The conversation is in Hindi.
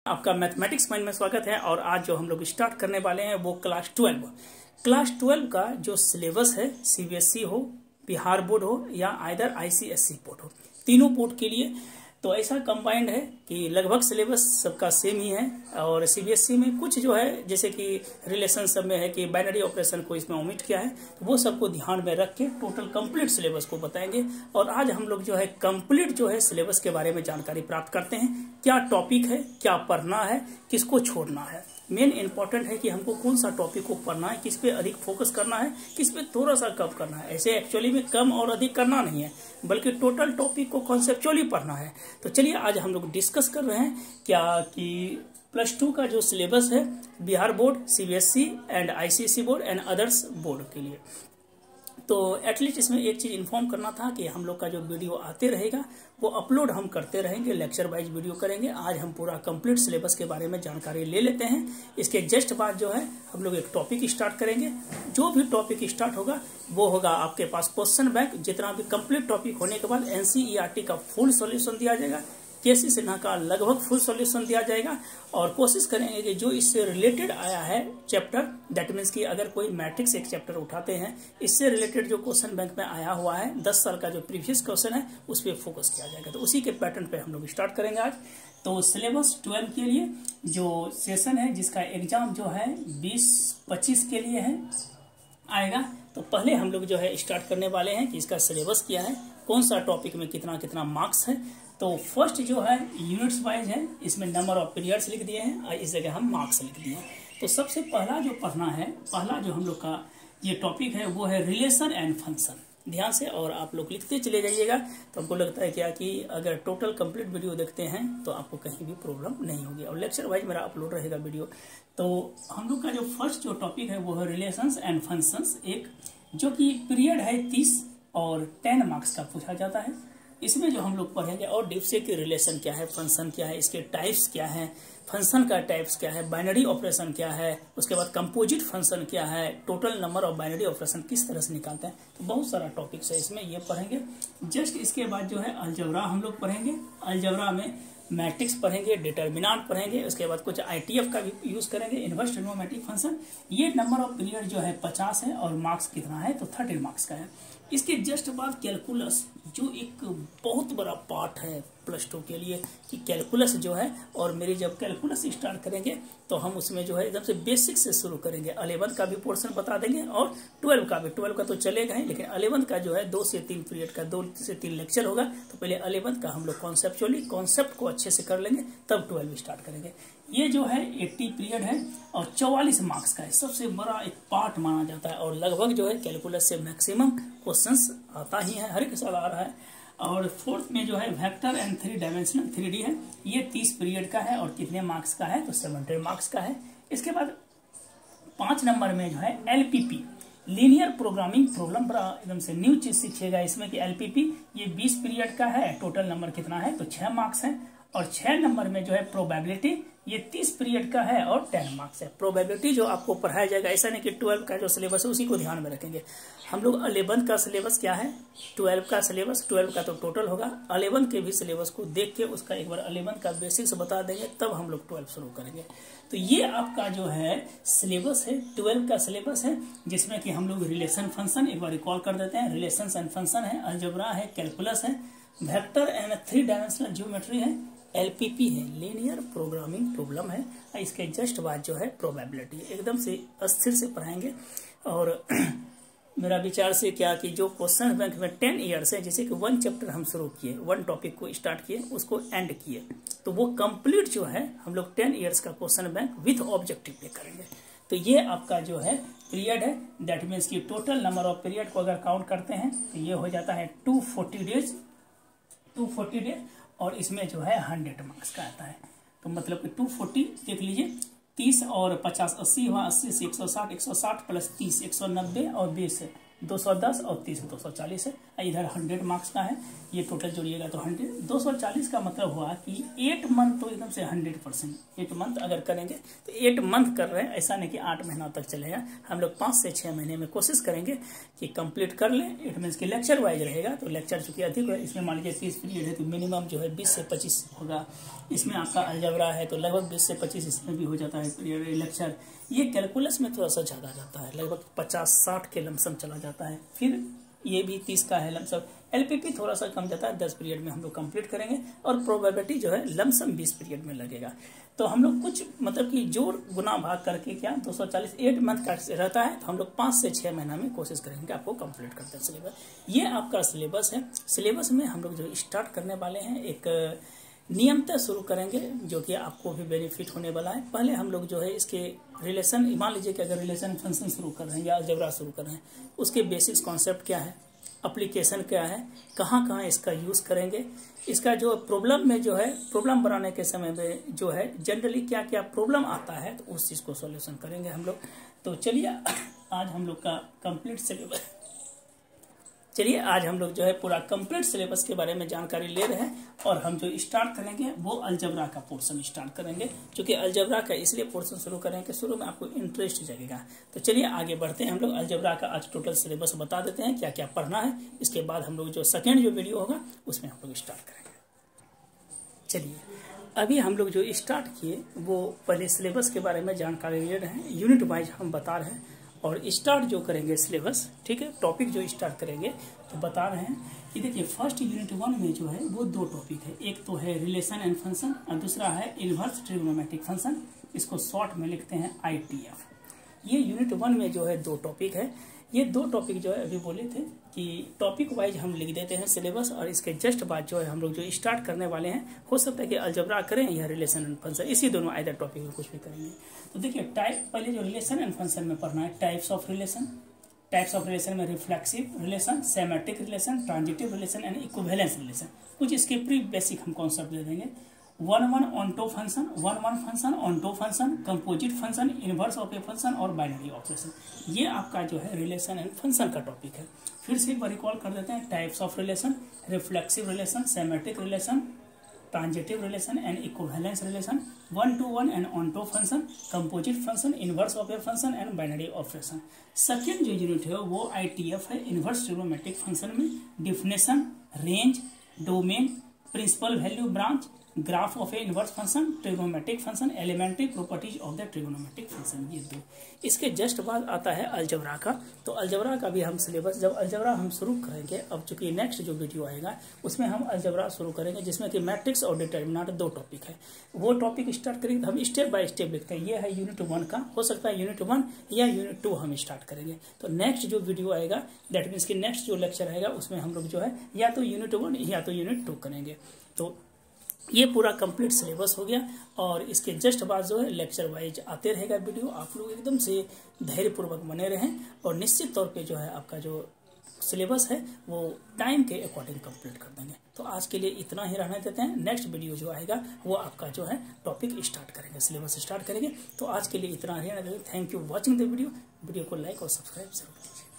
आपका मैथमेटिक्स माइंड में स्वागत है। और आज जो हम लोग स्टार्ट करने वाले हैं वो क्लास 12 का जो सिलेबस है, सीबीएसई हो, बिहार बोर्ड हो या आइदर आईसीएसई बोर्ड हो, तीनों बोर्ड के लिए तो ऐसा कंबाइंड है कि लगभग सिलेबस सबका सेम ही है। और सीबीएसई में कुछ जो है जैसे कि रिलेशन सब में है कि बाइनरी ऑपरेशन को इसमें ओमिट किया है, तो वो सबको ध्यान में रख के टोटल कंप्लीट सिलेबस को बताएंगे। और आज हम लोग जो है कंप्लीट जो है सिलेबस के बारे में जानकारी प्राप्त करते हैं, क्या टॉपिक है, क्या पढ़ना है, किसको छोड़ना है। मेन इंपॉर्टेंट है कि हमको कौन सा टॉपिक को पढ़ना है, किस पे अधिक फोकस करना है, किस पे थोड़ा सा कम करना है। ऐसे एक्चुअली में कम और अधिक करना नहीं है, बल्कि टोटल टॉपिक को कॉन्सेप्चुअली पढ़ना है। तो चलिए आज हम लोग डिस्कस कर रहे हैं क्या कि +2 का जो सिलेबस है Bihar board, CBSE and ICSE board and others board के लिए। तो एटलीस्ट इसमें एक चीज इन्फॉर्म करना था कि हम लोग का जो वीडियो आते रहेगा वो अपलोड हम करते रहेंगे, लेक्चर वाइज वीडियो करेंगे। आज हम पूरा कंप्लीट सिलेबस के बारे में जानकारी ले लेते हैं। इसके जस्ट बाद जो है हम लोग एक टॉपिक स्टार्ट करेंगे। जो भी टॉपिक स्टार्ट होगा वो होगा आपके पास क्वेश्चन बैंक। जितना भी कंप्लीट टॉपिक होने के बाद एनसीईआरटी का फुल सॉल्यूशन दिया जाएगा, केसी सिन्हा का लगभग फुल सॉल्यूशन दिया जाएगा। और कोशिश करेंगे कि जो इससे रिलेटेड आया है चैप्टर, दैट मीन्स कि अगर कोई मैट्रिक्स एक चैप्टर उठाते हैं, इससे रिलेटेड जो क्वेश्चन बैंक में आया हुआ है 10 साल का जो प्रीवियस क्वेश्चन है उस पर फोकस किया जाएगा। तो उसी के पैटर्न पे हम लोग स्टार्ट करेंगे आज। तो सिलेबस 12 के लिए जो सेशन है, जिसका एग्जाम जो है 20-25 के लिए है आएगा। तो पहले हम लोग जो है स्टार्ट करने वाले हैं कि इसका सिलेबस क्या है, कौन सा टॉपिक में कितना कितना मार्क्स है। तो फर्स्ट जो है यूनिट्स वाइज है, इसमें नंबर ऑफ पीरियड्स लिख दिए हैं और इस जगह हम मार्क्स लिख दिए हैं। तो सबसे पहला जो पढ़ना है, पहला जो हम लोग का ये टॉपिक है वो है रिलेशन एंड फंक्शन। ध्यान से और आप लोग लिखते चले जाइएगा। तो हमको लगता है क्या कि अगर टोटल कंप्लीट वीडियो देखते हैं तो आपको कहीं भी प्रॉब्लम नहीं होगी। और लेक्चर वाइज मेरा अपलोड रहेगा वीडियो। तो हम लोग का जो फर्स्ट जो टॉपिक है वो है रिलेशंस एंड फंक्शंस, एक जो कि पीरियड है 30 और 10 मार्क्स का पूछा जाता है। इसमें जो हम लोग पढ़ेंगे और डीप से कि रिलेशन क्या है, फंक्शन क्या है, इसके टाइप्स क्या है, फंक्शन का टाइप्स क्या है, बाइनरी ऑपरेशन क्या है, उसके बाद कंपोजिट फंक्शन क्या है, total number of binary operation किस तरह से निकालते हैं। तो बहुत सारा टॉपिक्स है इसमें, ये पढ़ेंगे। जस्ट इसके बाद जो है अलजेब्रा हम लोग पढ़ेंगे। अलजेब्रा में मैट्रिक्स पढ़ेंगे, डिटर्मिनेंट पढ़ेंगे, उसके बाद कुछ आईटीएफ का भी यूज करेंगे, इनवर्स ट्रिग्नोमेट्रिक फंक्शन। ये नंबर ऑफ पीरियड जो है 50 है और मार्क्स कितना है तो 13 मार्क्स का है। इसके जस्ट बाद कैलकुलस, जो एक बहुत बड़ा पार्ट है +2 के लिए कि कैलकुलस जो है। और मेरी जब कैलकुलस स्टार्ट करेंगे तो हम उसमें जो है एकदम से बेसिक से शुरू करेंगे। 11 का भी पोर्शन बता देंगे और 12 का भी। 12 का तो चलेगा ही, लेकिन 11 का जो है 2 से 3 पीरियड का 2 से 3 लेक्चर होगा। तो पहले 11 का हम लोग कॉन्सेप्चुअली कॉन्सेप्ट को अच्छे से कर लेंगे, तब 12 स्टार्ट करेंगे। ये जो है 80 पीरियड है और 44 मार्क्स का है, सबसे बड़ा एक पार्ट माना जाता है। और लगभग जो है कैलकुलस से मैक्सिमम क्वेश्चंस आता ही है, हर एक साल आ रहा है। और फोर्थ में जो है वेक्टर एंड 3 डायमेंशनल 3D है, ये 30 पीरियड का है और कितने मार्क्स का है तो 70 मार्क्स का है। इसके बाद 5 नंबर में जो है LPP, लीनियर प्रोग्रामिंग प्रॉब्लम, बड़ा एकदम से न्यू चीज सीखिएगा इसमें कि LPP ये 20 पीरियड का है, टोटल नंबर कितना है तो 6 मार्क्स है। और 6 नंबर में जो है प्रोबेबिलिटी, ये 30 पीरियड का है और 10 मार्क्स है। प्रोबेबिलिटी जो आपको पढ़ाया जाएगा, ऐसा नहीं कि 12 का जो सिलेबस है उसी को ध्यान में रखेंगे। हम लोग 11 का सिलेबस क्या है, 12 का सिलेबस, 12 का तो टोटल होगा, 11 के भी सिलेबस को देख के उसका एक बार 11 का बेसिक्स बता देंगे, तब हम लोग 12 शुरू करेंगे। तो ये आपका जो है सिलेबस है, 12 का सिलेबस है, जिसमें कि हम लोग रिलेशन फंक्शन एक बार रिकॉल कर देते हैं। रिलेशन एंड फंक्शन है, अलजेब्रा है, कैलकुलस है, वेक्टर एंड 3 डायमेंशनल ज्योमेट्री है, LPP है, लीनियर प्रोग्रामिंग प्रॉब्लम है। इसके जस्ट बाद जो है प्रोबेबिलिटी, एकदम से अस्थिर से पढ़ाएंगे। और मेरा विचार से क्या कि जो क्वेश्चन बैंक में 10 ईयर्स है, जैसे कि 1 चैप्टर हम शुरू किए, 1 टॉपिक को स्टार्ट किए, उसको एंड किए, तो वो कंप्लीट जो है हम लोग 10 ईयर्स का क्वेश्चन बैंक विथ ऑब्जेक्टिव पे करेंगे। तो ये आपका जो है पीरियड है, दैट मीन्स की टोटल नंबर ऑफ पीरियड को अगर काउंट करते हैं तो ये हो जाता है 240 डेज, 240 डेज। और इसमें जो है 100 मार्क्स का आता है। तो मतलब कि 240 देख लीजिए, 30 और 50 80 हुआ, 80 से 160, 160 प्लस 30 190 और 20 210 और 30 240 है। इधर 100 मार्क्स का है। ये टोटल जोड़िएगा तो 100, 240 का मतलब हुआ कि 8 मंथ तो एकदम से 100%, 8 मंथ अगर करेंगे तो 8 मंथ कर रहे हैं, ऐसा नहीं कि 8 महीना तक चलेगा। हम लोग 5 से 6 महीने में कोशिश करेंगे कि कंप्लीट कर लें। इट मीन्स कि लेक्चर वाइज रहेगा, तो लेक्चर चूंकि अधिक है, इसमें मान लीजिए 30 पीरियड है तो मिनिमम जो है 20 से 25 होगा। इसमें आपका अलजेब्रा है तो लगभग 20 से 25 इसमें भी हो जाता है पीरियड लेक्चर। ये कैलकुलस में थोड़ा सा ज़्यादा जाता है, लगभग 50-60 के लमसम चला जाता है। फिर ये भी 30 का है लमसम। एलपीपी थोड़ा सा कम जाता है, 10 पीरियड में हम लोग कंप्लीट करेंगे और प्रोबेबिलिटी जो है लमसम 20 पीरियड में लगेगा। तो हम लोग कुछ मतलब कि जोड़ गुना भाग करके क्या 240 8 मंथ का रहता है, तो हम लोग 5 से 6 महीना में कोशिश करेंगे कि आपको कंप्लीट करते हैं सिलेबस। ये आपका सिलेबस है। सिलेबस में हम लोग जो स्टार्ट करने वाले हैं एक नियमतः शुरू करेंगे जो कि आपको भी बेनिफिट होने वाला है। पहले हम लोग जो है इसके रिलेशन, मान लीजिए कि अगर रिलेशन फंक्शन शुरू कर रहे हैं या अलजेब्रा शुरू कर रहे हैं, उसके बेसिक्स कॉन्सेप्ट क्या है, एप्लीकेशन क्या है, कहाँ कहाँ इसका यूज करेंगे, इसका जो प्रॉब्लम में जो है प्रॉब्लम बनाने के समय में जो है जनरली क्या क्या प्रॉब्लम आता है, तो उस चीज को सॉल्यूशन करेंगे हम लोग। तो चलिए आज हम लोग का कंप्लीट सिलेबस, चलिए आज हम लोग जो है पूरा कंप्लीट सिलेबस के बारे में जानकारी ले रहे हैं और हम जो स्टार्ट करेंगे वो अलजेब्रा का पोर्शन स्टार्ट करेंगे। क्योंकि अलजेब्रा का इसलिए पोर्शन शुरू करेंगे कि शुरू में आपको इंटरेस्ट जगेगा। तो चलिए आगे बढ़ते हैं। हम लोग अलजेब्रा का आज टोटल सिलेबस बता देते हैं क्या क्या पढ़ना है। इसके बाद हम लोग जो सेकेंड जो वीडियो होगा उसमें हम लोग स्टार्ट करेंगे। चलिए अभी हम लोग जो स्टार्ट किए वो पहले सिलेबस के बारे में जानकारी ले रहे हैं, यूनिट वाइज हम बता रहे हैं और स्टार्ट जो करेंगे सिलेबस, ठीक है, टॉपिक जो स्टार्ट करेंगे तो बता रहे हैं कि देखिए फर्स्ट यूनिट 1 में जो है वो 2 टॉपिक है। एक तो है रिलेशन एंड फंक्शन और दूसरा है इनवर्स ट्रिग्नोमेट्रिक फंक्शन, इसको शॉर्ट में लिखते हैं ITF। ये यूनिट 1 में जो है 2 टॉपिक है। ये 2 टॉपिक जो है अभी बोले थे कि टॉपिक वाइज हम लिख देते हैं सिलेबस और इसके जस्ट बाद जो है हम लोग जो स्टार्ट करने वाले हैं, हो सकता है कि अलजेब्रा करें या रिलेशन एंड फंक्शन, इसी दोनों आइदर टॉपिक में कुछ भी करेंगे। तो देखिए टाइप पहले जो रिलेशन एंड फंक्शन में पढ़ना है, types of relation. Types of relation में reflexive relation, symmetric relation, transitive relation and equivalence relation. कुछ इसके प्री बेसिक हम कॉन्सेप्ट दे देंगे। 1-1 onto function, 1-1 function, onto function, composite function, inverse of a function और बाइनरी ऑपरेशन। ये आपका जो है रिलेशन एंड फंक्शन का टॉपिक है। फिर से एक बार रिकॉल कर देते हैं। Types of relation, reflexive relation, symmetric relation, transitive relation and equivalence relation, 1-to-1 and onto function, composite function, inverse of a function and binary operation. Second जो यूनिट है वो ITF है, इनवर्स ट्रिग्नोमेट्रिक फंक्शन में definition, range, domain, principal value branch, graph of a inverse function, trigonometric function, elementary properties of the trigonometric function. ये 2। इसके जस्ट बाद आता है अलजेब्रा का। तो अलजेब्रा का भी हम सिलेबस, जब अलजेब्रा हम शुरू करेंगे, अब चूंकि नेक्स्ट जो वीडियो आएगा उसमें हम अलजेब्रा शुरू करेंगे जिसमें कि मैट्रिक्स और डिटर्मिनेंट 2 टॉपिक है। वो टॉपिक स्टार्ट करेंगे तो हम स्टेप बाय स्टेप लिखते हैं। ये है यूनिट 1 का, हो सकता है यूनिट 1 या यूनिट 2 हम स्टार्ट करेंगे। तो नेक्स्ट जो वीडियो आएगा, दैट मीन्स कि नेक्स्ट जो लेक्चर आएगा उसमें हम लोग जो है या तो यूनिट 1 या तो यूनिट 2 करेंगे। तो ये पूरा कंप्लीट सिलेबस हो गया और इसके जस्ट बाद जो है लेक्चर वाइज आते रहेगा वीडियो। आप लोग एकदम से धैर्यपूर्वक बने रहें और निश्चित तौर पे जो है आपका जो सिलेबस है वो टाइम के अकॉर्डिंग कंप्लीट कर देंगे। तो आज के लिए इतना ही रहने देते हैं। नेक्स्ट वीडियो जो आएगा वो आपका जो है टॉपिक स्टार्ट करेंगे, सिलेबस स्टार्ट करेंगे। तो आज के लिए इतना ही रहने देते हैं। Thank you watching the video को लाइक और सब्सक्राइब जरूर कीजिए।